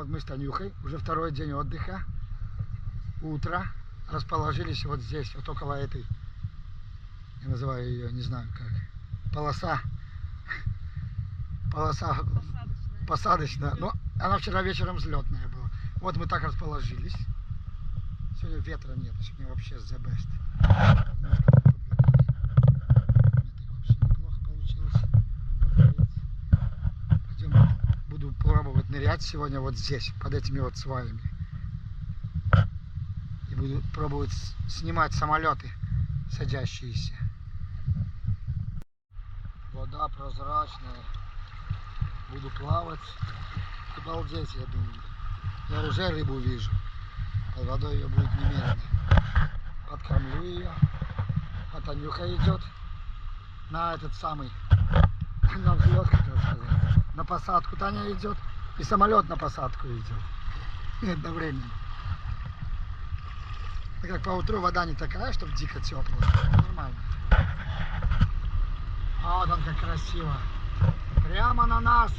Вот мы с Танюхой, уже второй день отдыха, утро, расположились вот здесь, вот около этой, я называю ее, не знаю как, полоса посадочная, но она вчера вечером взлетная была. Вот мы так расположились. Сегодня ветра нет, сегодня вообще the best. Вообще неплохо получилось. Пойдем, буду пробовать нырять сегодня вот здесь, под этими вот сваями. И буду пробовать снимать самолеты садящиеся. Вода прозрачная. Буду плавать. Обалдеть, я думаю. Я уже рыбу вижу. Под водой ее будет немерено. Подкормлю ее. А Танюха идет на этот самый, на взлет, хотел сказать. На посадку Таня идет. И самолет на посадку идет. Одновременно. Так как по утру вода не такая, чтобы дико теплая. Нормально. А вот он как красиво. Прямо на нас.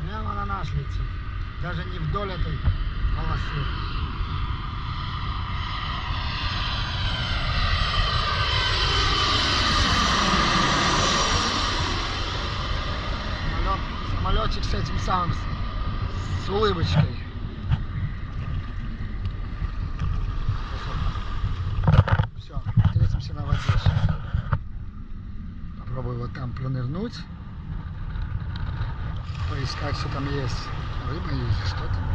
Прямо на нас летит. Даже не вдоль этой полосы. Самолетик с этим самым, с улыбочкой. Все, встретимся на воде сейчас. Попробую вот там пронырнуть. Поискать, что там есть. Рыба есть, что там.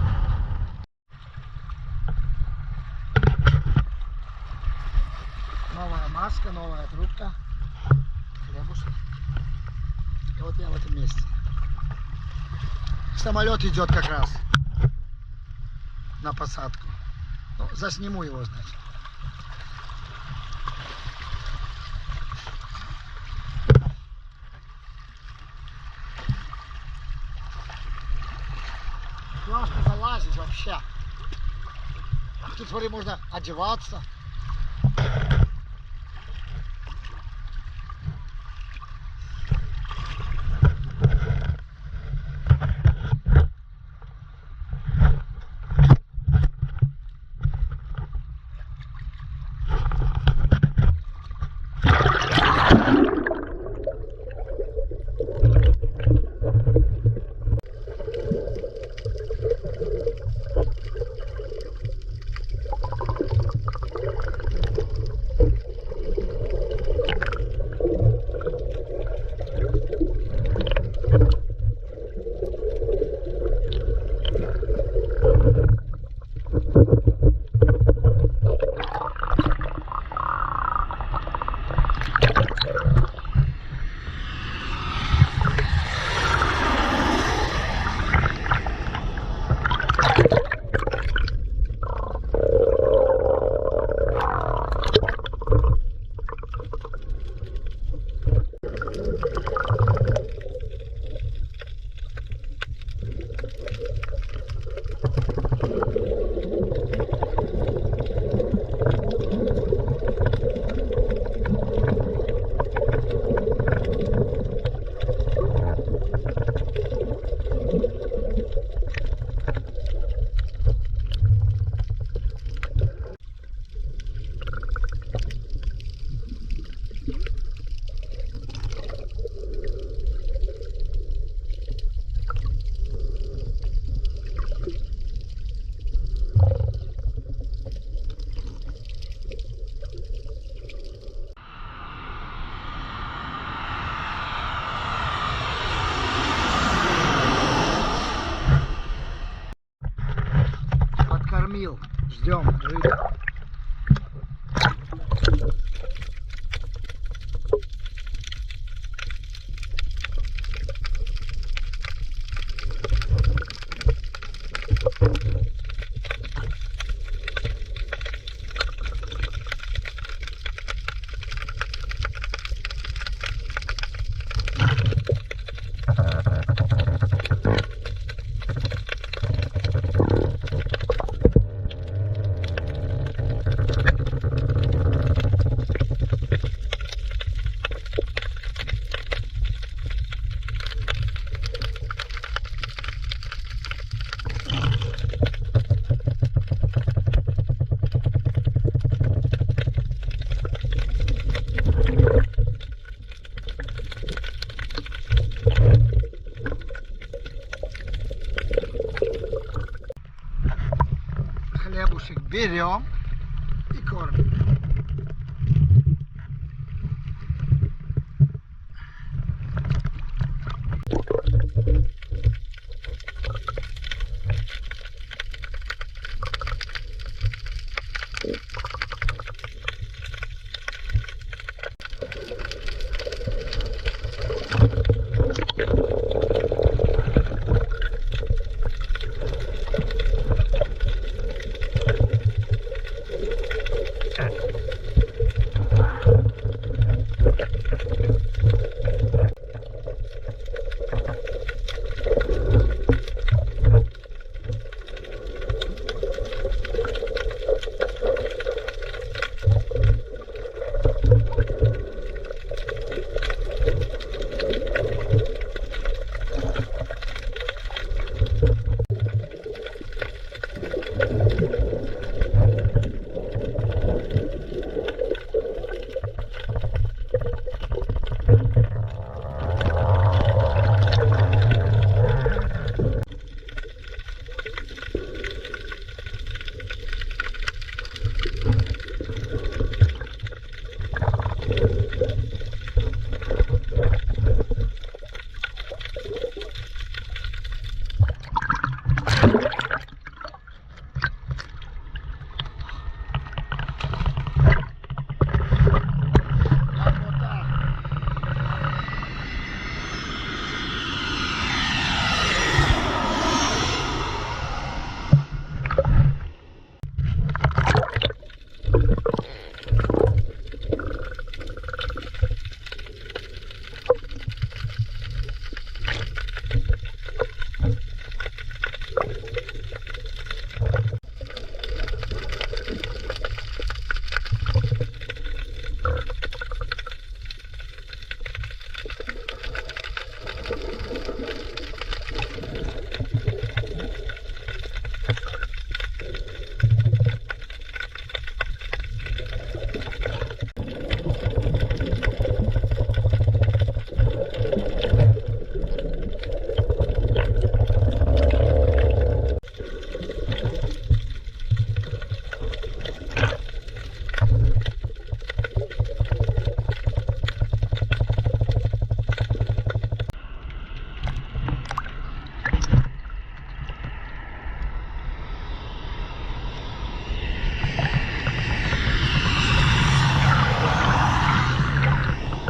Новая маска, новая трубка. Хлебушек. И вот я в этом месте. Самолет идет как раз на посадку. Ну, засниму его, значит. Классно залазить вообще. Тут, смотри, можно одеваться. Ждем рыбу. берем